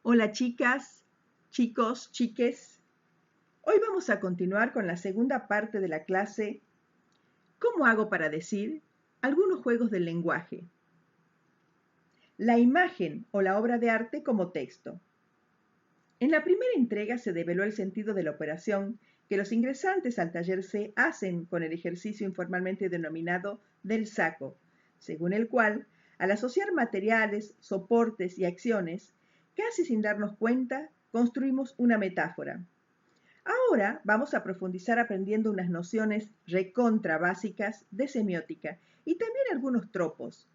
Hola chicas, chicos, chiques. Hoy vamos a continuar con la segunda parte de la clase ¿Cómo hago para decir? Algunos juegos del lenguaje. La imagen o la obra de arte como texto. En la primera entrega se develó el sentido de la operación que los ingresantes al taller C hacen con el ejercicio informalmente denominado del saco, según el cual, al asociar materiales, soportes y acciones, casi sin darnos cuenta, construimos una metáfora. Ahora vamos a profundizar aprendiendo unas nociones recontra básicas de semiótica y también algunos tropos.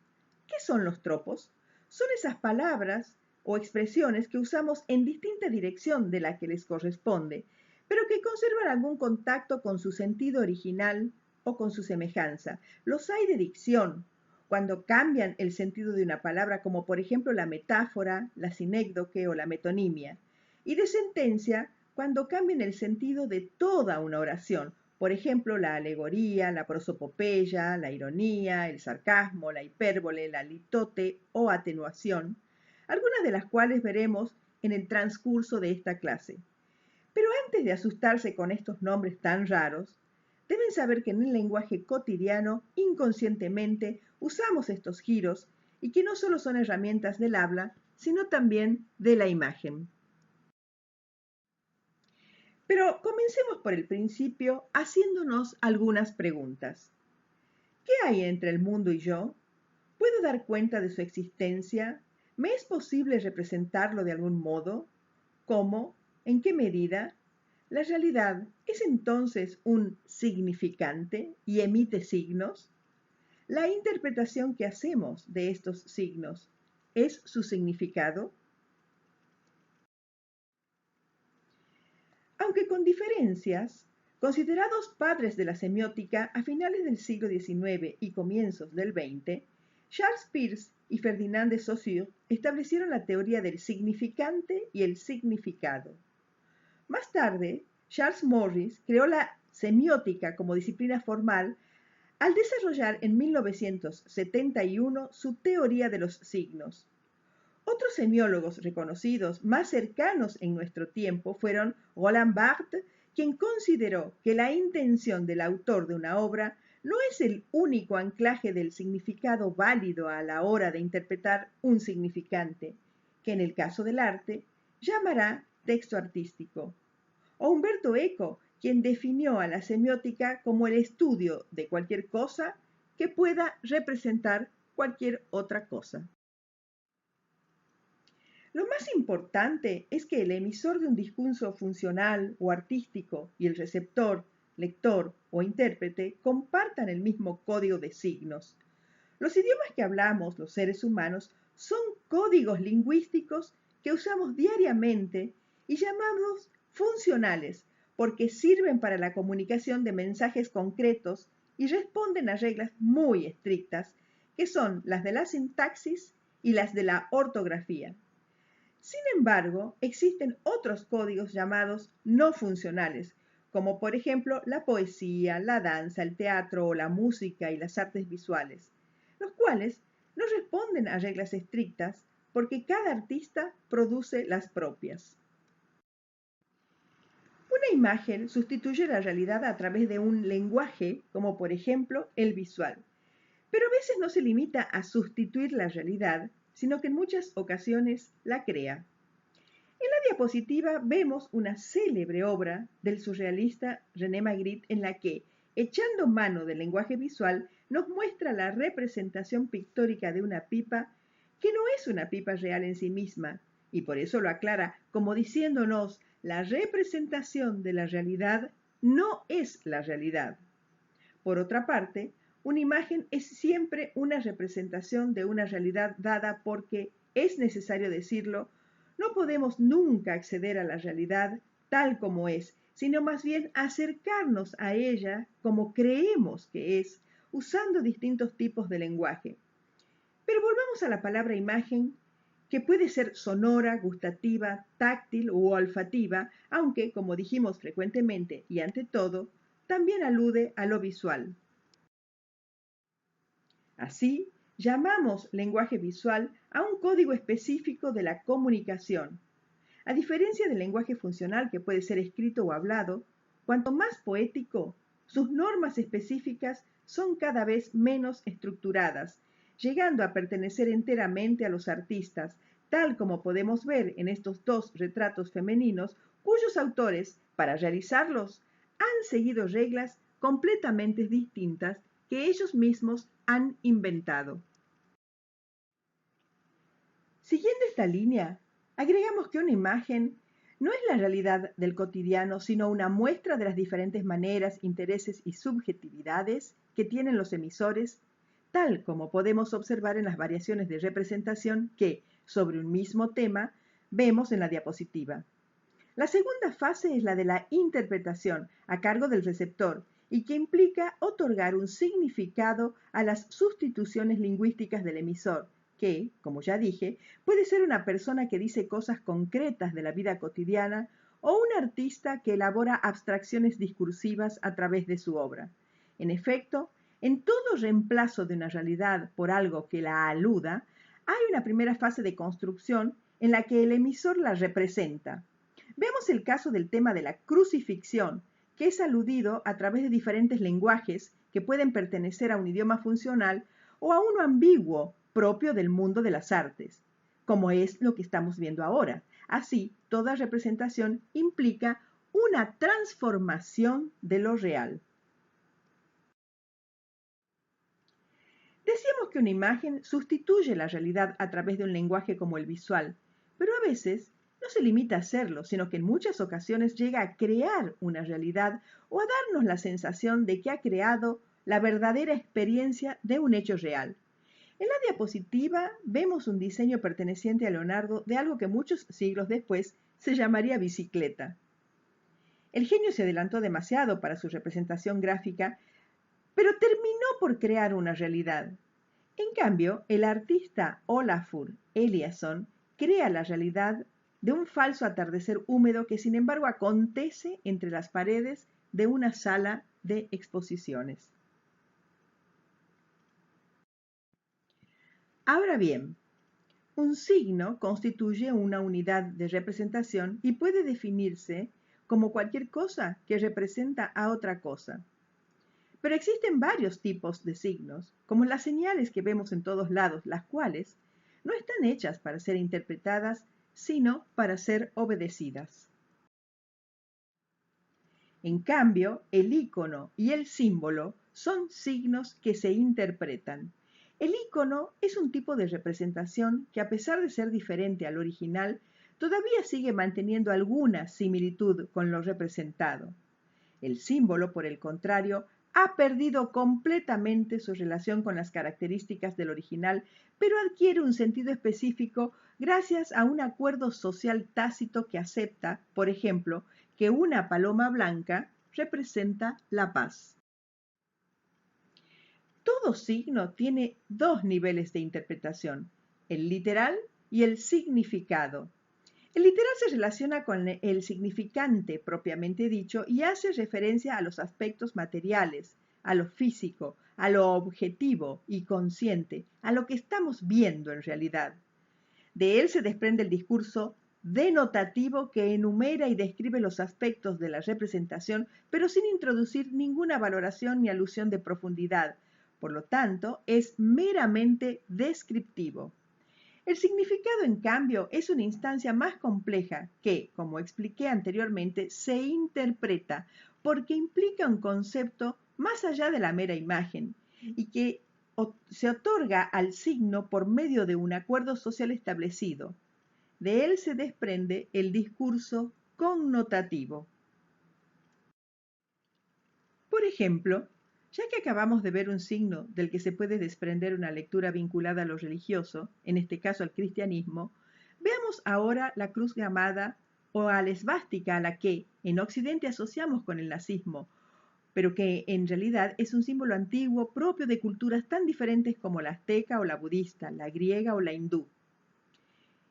¿Qué son los tropos? Son esas palabras o expresiones que usamos en distinta dirección de la que les corresponde, pero que conservan algún contacto con su sentido original o con su semejanza. Los hay de dicción, cuando cambian el sentido de una palabra, como por ejemplo la metáfora, la sinécdoque o la metonimia, y de sentencia, cuando cambian el sentido de toda una oración, por ejemplo, la alegoría, la prosopopeya, la ironía, el sarcasmo, la hipérbole, la litote o atenuación, algunas de las cuales veremos en el transcurso de esta clase. Pero antes de asustarse con estos nombres tan raros, deben saber que en el lenguaje cotidiano, inconscientemente, usamos estos giros y que no solo son herramientas del habla, sino también de la imagen. Pero comencemos por el principio haciéndonos algunas preguntas. ¿Qué hay entre el mundo y yo? ¿Puedo dar cuenta de su existencia? ¿Me es posible representarlo de algún modo? ¿Cómo? ¿En qué medida? ¿La realidad es entonces un significante y emite signos? ¿La interpretación que hacemos de estos signos es su significado? Aunque con diferencias, considerados padres de la semiótica a finales del siglo XIX y comienzos del XX, Charles Peirce y Ferdinand de Saussure establecieron la teoría del significante y el significado. Más tarde, Charles Morris creó la semiótica como disciplina formal al desarrollar en 1971 su teoría de los signos. Otros semiólogos reconocidos más cercanos en nuestro tiempo fueron Roland Barthes, quien consideró que la intención del autor de una obra no es el único anclaje del significado válido a la hora de interpretar un significante, que en el caso del arte llamará texto artístico. O Umberto Eco, quien definió a la semiótica como el estudio de cualquier cosa que pueda representar cualquier otra cosa. Lo más importante es que el emisor de un discurso funcional o artístico y el receptor, lector o intérprete compartan el mismo código de signos. Los idiomas que hablamos los seres humanos son códigos lingüísticos que usamos diariamente y llamamos funcionales porque sirven para la comunicación de mensajes concretos y responden a reglas muy estrictas, que son las de la sintaxis y las de la ortografía. Sin embargo, existen otros códigos llamados no funcionales, como por ejemplo la poesía, la danza, el teatro o la música y las artes visuales, los cuales no responden a reglas estrictas porque cada artista produce las propias. Una imagen sustituye la realidad a través de un lenguaje, como por ejemplo el visual, pero a veces no se limita a sustituir la realidad, sino que en muchas ocasiones la crea. En la diapositiva vemos una célebre obra del surrealista René Magritte en la que, echando mano del lenguaje visual, nos muestra la representación pictórica de una pipa que no es una pipa real en sí misma, y por eso lo aclara como diciéndonos la representación de la realidad no es la realidad. Por otra parte, una imagen es siempre una representación de una realidad dada porque, es necesario decirlo, no podemos nunca acceder a la realidad tal como es, sino más bien acercarnos a ella como creemos que es, usando distintos tipos de lenguaje. Pero volvamos a la palabra imagen, que puede ser sonora, gustativa, táctil o olfativa, aunque, como dijimos frecuentemente y ante todo, también alude a lo visual. Así, llamamos lenguaje visual a un código específico de la comunicación, A diferencia del lenguaje funcional que puede ser escrito o hablado, cuanto más poético, sus normas específicas son cada vez menos estructuradas, llegando a pertenecer enteramente a los artistas, tal como podemos ver en estos dos retratos femeninos, cuyos autores, para realizarlos, han seguido reglas completamente distintas que ellos mismos han inventado. Siguiendo esta línea, agregamos que una imagen no es la realidad del cotidiano, sino una muestra de las diferentes maneras, intereses y subjetividades que tienen los emisores, tal como podemos observar en las variaciones de representación que, sobre un mismo tema, vemos en la diapositiva. La segunda fase es la de la interpretación a cargo del receptor y que implica otorgar un significado a las sustituciones lingüísticas del emisor, que, como ya dije, puede ser una persona que dice cosas concretas de la vida cotidiana o un artista que elabora abstracciones discursivas a través de su obra. En efecto, en todo reemplazo de una realidad por algo que la aluda, hay una primera fase de construcción en la que el emisor la representa. Veamos el caso del tema de la crucifixión, que es aludido a través de diferentes lenguajes que pueden pertenecer a un idioma funcional o a uno ambiguo propio del mundo de las artes, como es lo que estamos viendo ahora. Así, toda representación implica una transformación de lo real. Decíamos que una imagen sustituye la realidad a través de un lenguaje como el visual, pero a veces no se limita a hacerlo, sino que en muchas ocasiones llega a crear una realidad o a darnos la sensación de que ha creado la verdadera experiencia de un hecho real. En la diapositiva vemos un diseño perteneciente a Leonardo de algo que muchos siglos después se llamaría bicicleta. El genio se adelantó demasiado para su representación gráfica, pero terminó por crear una realidad. En cambio, el artista Olafur Eliasson crea la realidad de un falso atardecer húmedo que sin embargo acontece entre las paredes de una sala de exposiciones. Ahora bien, un signo constituye una unidad de representación y puede definirse como cualquier cosa que representa a otra cosa. Pero existen varios tipos de signos, como las señales que vemos en todos lados, las cuales no están hechas para ser interpretadas, sino para ser obedecidas. En cambio, el icono y el símbolo son signos que se interpretan. El icono es un tipo de representación que, a pesar de ser diferente al original, todavía sigue manteniendo alguna similitud con lo representado. El símbolo, por el contrario, ha perdido completamente su relación con las características del original, pero adquiere un sentido específico gracias a un acuerdo social tácito que acepta, por ejemplo, que una paloma blanca representa la paz. Todo signo tiene dos niveles de interpretación, el literal y el significado. El literal se relaciona con el significante propiamente dicho y hace referencia a los aspectos materiales, a lo físico, a lo objetivo y consciente, a lo que estamos viendo en realidad. De él se desprende el discurso denotativo que enumera y describe los aspectos de la representación, pero sin introducir ninguna valoración ni alusión de profundidad. Por lo tanto, es meramente descriptivo. El significado, en cambio, es una instancia más compleja que, como expliqué anteriormente, se interpreta porque implica un concepto más allá de la mera imagen y que se otorga al signo por medio de un acuerdo social establecido. De él se desprende el discurso connotativo. Por ejemplo, ya que acabamos de ver un signo del que se puede desprender una lectura vinculada a lo religioso, en este caso al cristianismo, veamos ahora la cruz gamada o a la esvástica a la que en Occidente asociamos con el nazismo, pero que en realidad es un símbolo antiguo propio de culturas tan diferentes como la azteca o la budista, la griega o la hindú.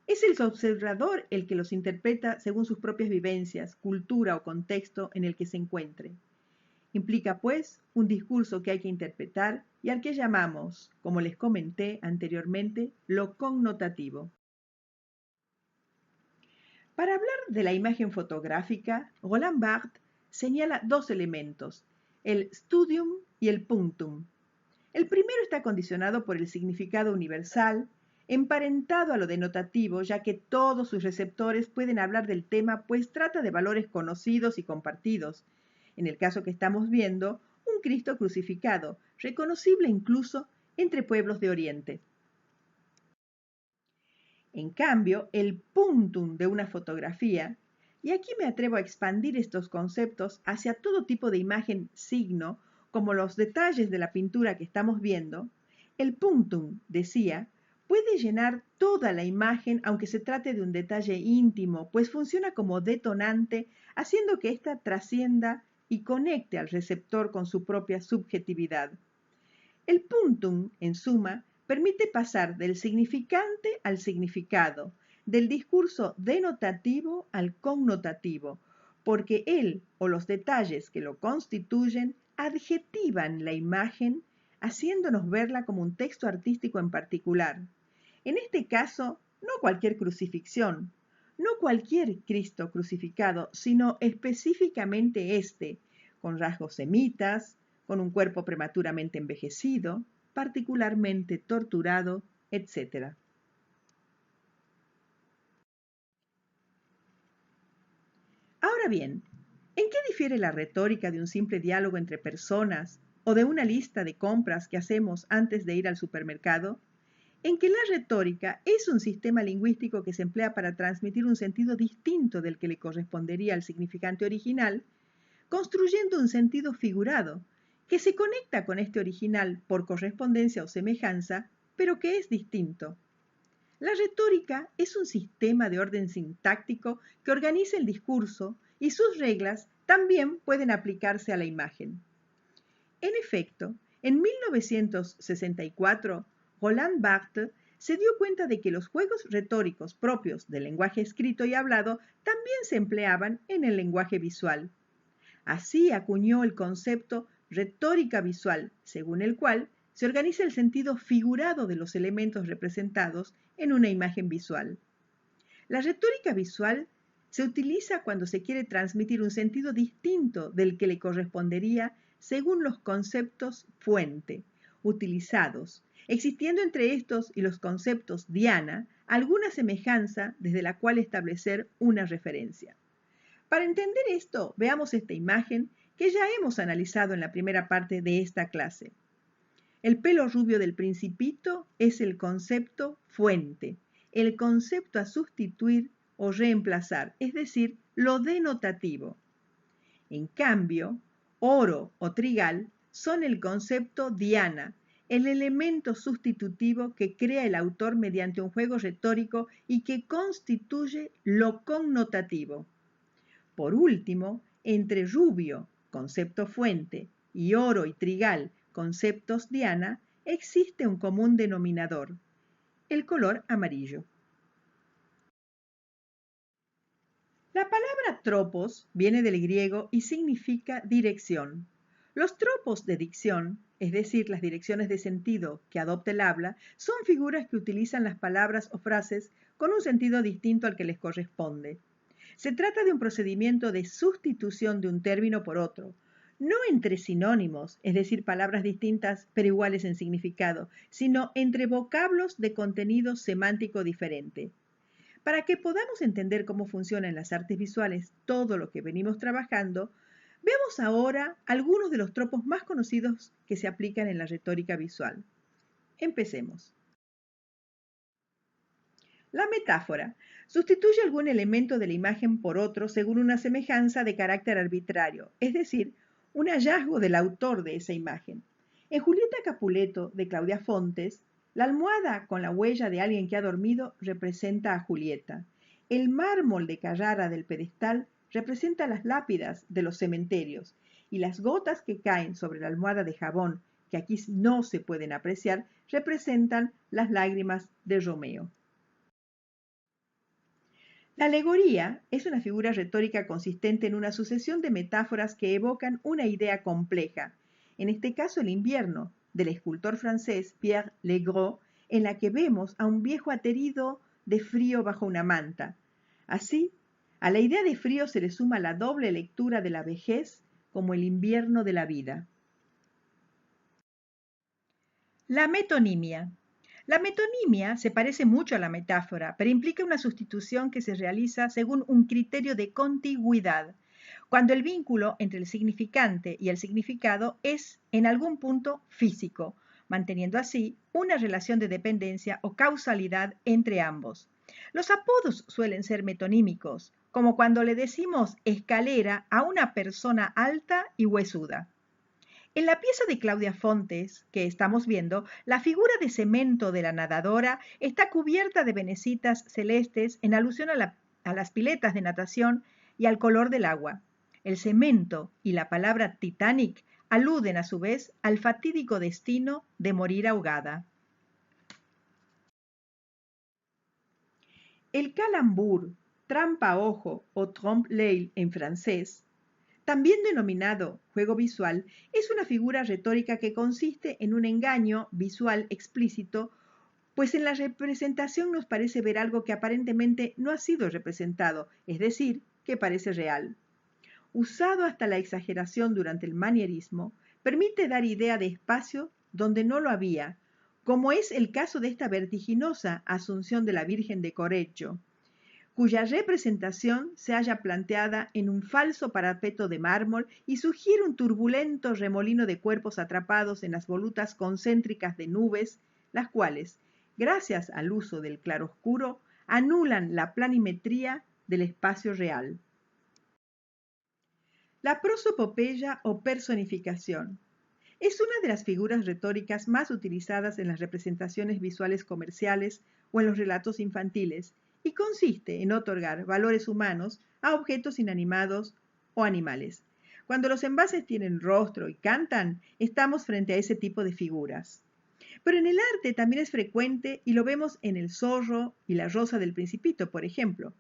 Es el observador el que los interpreta según sus propias vivencias, cultura o contexto en el que se encuentre. Implica, pues, un discurso que hay que interpretar y al que llamamos, como les comenté anteriormente, lo connotativo. Para hablar de la imagen fotográfica, Roland Barthes señala dos elementos, el studium y el punctum. El primero está condicionado por el significado universal, emparentado a lo denotativo, ya que todos sus receptores pueden hablar del tema, pues trata de valores conocidos y compartidos. En el caso que estamos viendo, un Cristo crucificado, reconocible incluso entre pueblos de Oriente. En cambio, el punctum de una fotografía, y aquí me atrevo a expandir estos conceptos hacia todo tipo de imagen signo, como los detalles de la pintura que estamos viendo, el punctum, decía, puede llenar toda la imagen aunque se trate de un detalle íntimo, pues funciona como detonante, haciendo que ésta trascienda y conecte al receptor con su propia subjetividad. El punctum, en suma, permite pasar del significante al significado, del discurso denotativo al connotativo, porque él o los detalles que lo constituyen adjetivan la imagen, haciéndonos verla como un texto artístico en particular. En este caso, no cualquier crucifixión, no cualquier Cristo crucificado, sino específicamente este, con rasgos semitas, con un cuerpo prematuramente envejecido, particularmente torturado, etc. Ahora bien, ¿en qué difiere la retórica de un simple diálogo entre personas o de una lista de compras que hacemos antes de ir al supermercado? En que la retórica es un sistema lingüístico que se emplea para transmitir un sentido distinto del que le correspondería al significante original, construyendo un sentido figurado, que se conecta con este original por correspondencia o semejanza, pero que es distinto. La retórica es un sistema de orden sintáctico que organiza el discurso y sus reglas también pueden aplicarse a la imagen. En efecto, en 1964, Roland Barthes se dio cuenta de que los juegos retóricos propios del lenguaje escrito y hablado también se empleaban en el lenguaje visual. Así acuñó el concepto retórica visual, según el cual se organiza el sentido figurado de los elementos representados en una imagen visual. La retórica visual se utiliza cuando se quiere transmitir un sentido distinto del que le correspondería según los conceptos fuente utilizados, existiendo entre estos y los conceptos diana alguna semejanza desde la cual establecer una referencia. Para entender esto, veamos esta imagen que ya hemos analizado en la primera parte de esta clase. El pelo rubio del principito es el concepto fuente, el concepto a sustituir o reemplazar, es decir, lo denotativo. En cambio, oro o trigal son el concepto diana, el elemento sustitutivo que crea el autor mediante un juego retórico y que constituye lo connotativo. Por último, entre rubio, concepto fuente, y oro y trigal, conceptos diana, existe un común denominador, el color amarillo. La palabra tropos viene del griego y significa dirección. Los tropos de dicción, es decir, las direcciones de sentido que adopta el habla, son figuras que utilizan las palabras o frases con un sentido distinto al que les corresponde. Se trata de un procedimiento de sustitución de un término por otro, no entre sinónimos, es decir, palabras distintas pero iguales en significado, sino entre vocablos de contenido semántico diferente. Para que podamos entender cómo funciona en las artes visuales todo lo que venimos trabajando, veamos ahora algunos de los tropos más conocidos que se aplican en la retórica visual. Empecemos. La metáfora sustituye algún elemento de la imagen por otro según una semejanza de carácter arbitrario, es decir, un hallazgo del autor de esa imagen. En Julieta Capuleto, de Claudia Fontes, la almohada con la huella de alguien que ha dormido representa a Julieta. El mármol de Carrara del pedestal representa las lápidas de los cementerios y las gotas que caen sobre la almohada de jabón, que aquí no se pueden apreciar, representan las lágrimas de Romeo. La alegoría es una figura retórica consistente en una sucesión de metáforas que evocan una idea compleja, en este caso el invierno, del escultor francés Pierre Legros, en la que vemos a un viejo aterido de frío bajo una manta. Así, A la idea de frío se le suma la doble lectura de la vejez como el invierno de la vida. La metonimia. La metonimia se parece mucho a la metáfora, pero implica una sustitución que se realiza según un criterio de contigüidad, cuando el vínculo entre el significante y el significado es en algún punto físico, manteniendo así una relación de dependencia o causalidad entre ambos. Los apodos suelen ser metonímicos, como cuando le decimos escalera a una persona alta y huesuda. En la pieza de Claudia Fontes que estamos viendo, la figura de cemento de la nadadora está cubierta de venecitas celestes en alusión a las piletas de natación y al color del agua. El cemento y la palabra Titanic aluden a su vez al fatídico destino de morir ahogada. El calembour, trampa-ojo o trompe-l'œil en francés, también denominado juego visual, es una figura retórica que consiste en un engaño visual explícito, pues en la representación nos parece ver algo que aparentemente no ha sido representado, es decir, que parece real. Usado hasta la exageración durante el manierismo, permite dar idea de espacio donde no lo había, como es el caso de esta vertiginosa Asunción de la Virgen de Correggio, cuya representación se halla planteada en un falso parapeto de mármol y sugiere un turbulento remolino de cuerpos atrapados en las volutas concéntricas de nubes, las cuales, gracias al uso del claroscuro, anulan la planimetría del espacio real. La prosopopeya o personificación es una de las figuras retóricas más utilizadas en las representaciones visuales comerciales o en los relatos infantiles, y consiste en otorgar valores humanos a objetos inanimados o animales. Cuando los envases tienen rostro y cantan, estamos frente a ese tipo de figuras. Pero en el arte también es frecuente y lo vemos en el zorro y la rosa del Principito, por ejemplo,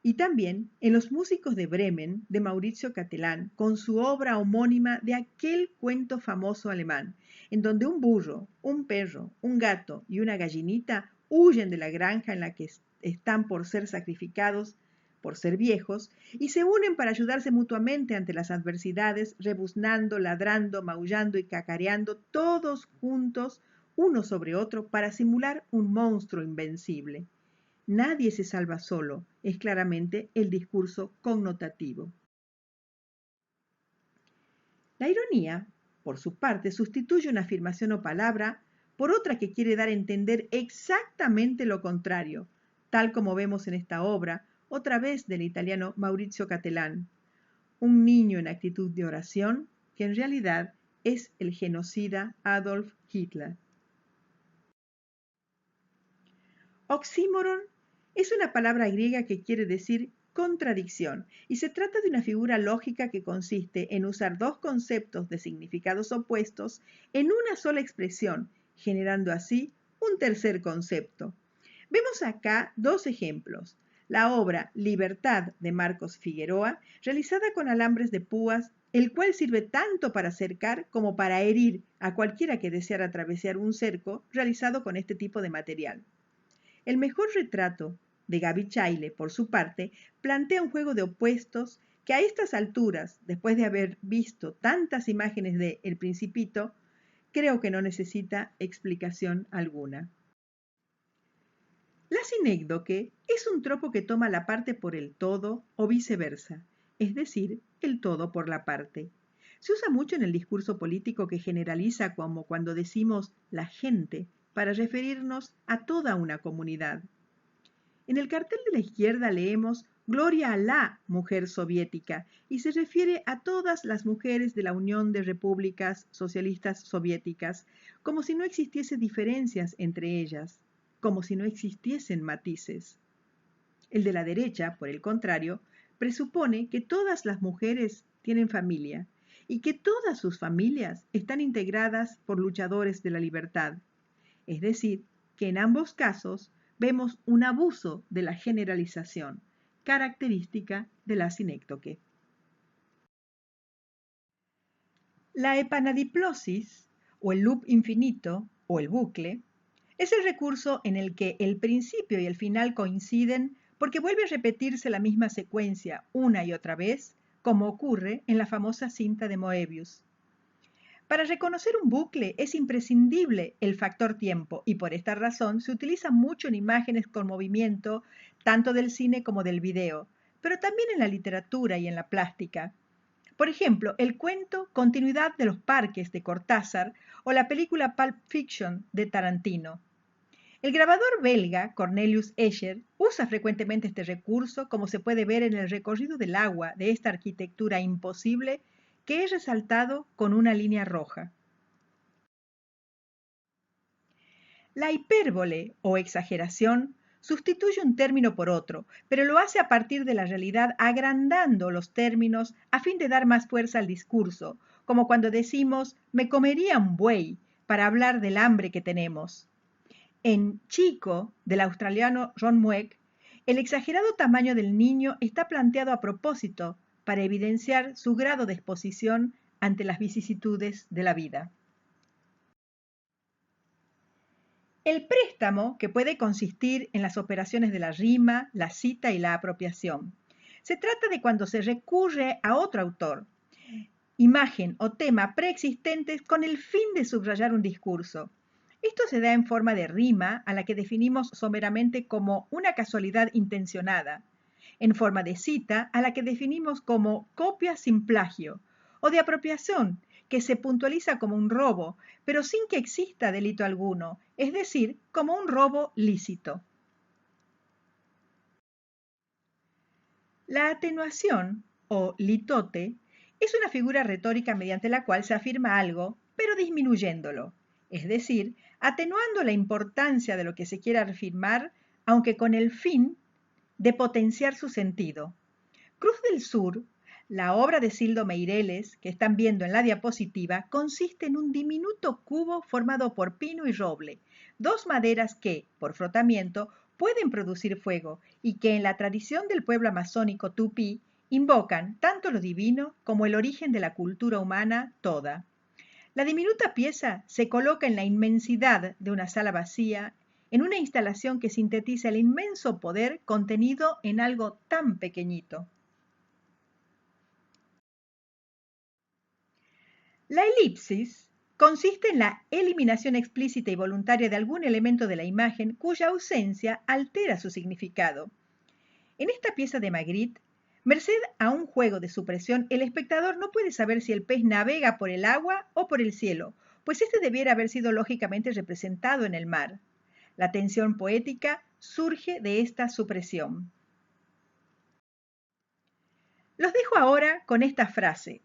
y también en Los músicos de Bremen de Maurizio Cattelan, con su obra homónima de aquel cuento famoso alemán, en donde un burro, un perro, un gato y una gallinita huyen de la granja en la que están por ser sacrificados por ser viejos y se unen para ayudarse mutuamente ante las adversidades, rebuznando, ladrando, maullando y cacareando todos juntos uno sobre otro para simular un monstruo invencible. Nadie se salva solo, es claramente el discurso connotativo. La ironía, por su parte, sustituye una afirmación o palabra por otra que quiere dar a entender exactamente lo contrario, tal como vemos en esta obra, otra vez del italiano Maurizio Cattelan, un niño en actitud de oración, que en realidad es el genocida Adolf Hitler. Oxímoron es una palabra griega que quiere decir contradicción y se trata de una figura lógica que consiste en usar dos conceptos de significados opuestos en una sola expresión, generando así un tercer concepto. Vemos acá dos ejemplos. La obra Libertad de Marcos Figueroa, realizada con alambres de púas, el cual sirve tanto para cercar como para herir a cualquiera que deseara atravesar un cerco realizado con este tipo de material. El mejor retrato de Gaby Chaile, por su parte, plantea un juego de opuestos que a estas alturas, después de haber visto tantas imágenes de El Principito, creo que no necesita explicación alguna. La sinécdoque es un tropo que toma la parte por el todo o viceversa, es decir, el todo por la parte. Se usa mucho en el discurso político que generaliza como cuando decimos la gente para referirnos a toda una comunidad. En el cartel de la izquierda leemos Gloria a la mujer soviética y se refiere a todas las mujeres de la Unión de Repúblicas Socialistas Soviéticas, como si no existiese diferencias entre ellas, como si no existiesen matices. El de la derecha, por el contrario, presupone que todas las mujeres tienen familia y que todas sus familias están integradas por luchadores de la libertad. Es decir, que en ambos casos vemos un abuso de la generalización, característica de la sinécdoque. La epanadiplosis, o el loop infinito, o el bucle, es el recurso en el que el principio y el final coinciden porque vuelve a repetirse la misma secuencia una y otra vez, como ocurre en la famosa cinta de Moebius. Para reconocer un bucle es imprescindible el factor tiempo y por esta razón se utiliza mucho en imágenes con movimiento, tanto del cine como del video, pero también en la literatura y en la plástica. Por ejemplo, el cuento Continuidad de los Parques de Cortázar o la película Pulp Fiction de Tarantino. El grabador belga Cornelius Escher usa frecuentemente este recurso, como se puede ver en el recorrido del agua de esta arquitectura imposible que es resaltado con una línea roja. La hipérbole o exageración sustituye un término por otro, pero lo hace a partir de la realidad agrandando los términos a fin de dar más fuerza al discurso, como cuando decimos me comería un buey para hablar del hambre que tenemos. En Chico, del australiano Ron Mueck, el exagerado tamaño del niño está planteado a propósito para evidenciar su grado de exposición ante las vicisitudes de la vida. El préstamo, que puede consistir en las operaciones de la rima, la cita y la apropiación. Se trata de cuando se recurre a otro autor, imagen o tema preexistentes con el fin de subrayar un discurso. Esto se da en forma de rima, a la que definimos someramente como una casualidad intencionada, en forma de cita, a la que definimos como copia sin plagio, o de apropiación, que se puntualiza como un robo, pero sin que exista delito alguno, es decir, como un robo lícito. La atenuación, o litote, es una figura retórica mediante la cual se afirma algo, pero disminuyéndolo, es decir, atenuando la importancia de lo que se quiere afirmar, aunque con el fin de potenciar su sentido. Cruz del Sur, la obra de Cildo Meireles, que están viendo en la diapositiva, consiste en un diminuto cubo formado por pino y roble, dos maderas que, por frotamiento, pueden producir fuego y que en la tradición del pueblo amazónico tupí invocan tanto lo divino como el origen de la cultura humana toda. La diminuta pieza se coloca en la inmensidad de una sala vacía, en una instalación que sintetiza el inmenso poder contenido en algo tan pequeñito. La elipsis consiste en la eliminación explícita y voluntaria de algún elemento de la imagen cuya ausencia altera su significado. En esta pieza de Magritte, merced a un juego de supresión, el espectador no puede saber si el pez navega por el agua o por el cielo, pues este debiera haber sido lógicamente representado en el mar. La tensión poética surge de esta supresión. Los dejo ahora con esta frase.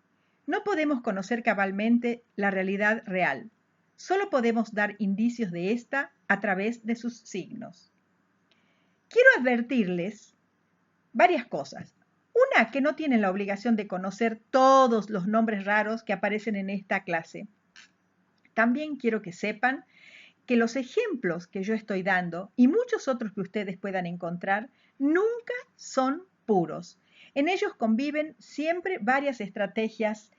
No podemos conocer cabalmente la realidad real. Solo podemos dar indicios de esta a través de sus signos. Quiero advertirles varias cosas. Una, que no tienen la obligación de conocer todos los nombres raros que aparecen en esta clase. También quiero que sepan que los ejemplos que yo estoy dando y muchos otros que ustedes puedan encontrar nunca son puros. En ellos conviven siempre varias estrategias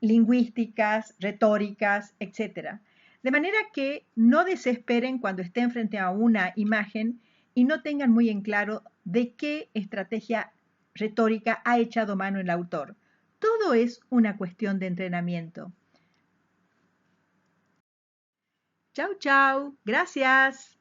lingüísticas, retóricas, etc. De manera que no desesperen cuando estén frente a una imagen y no tengan muy en claro de qué estrategia retórica ha echado mano el autor. Todo es una cuestión de entrenamiento. Chau, chau. Gracias.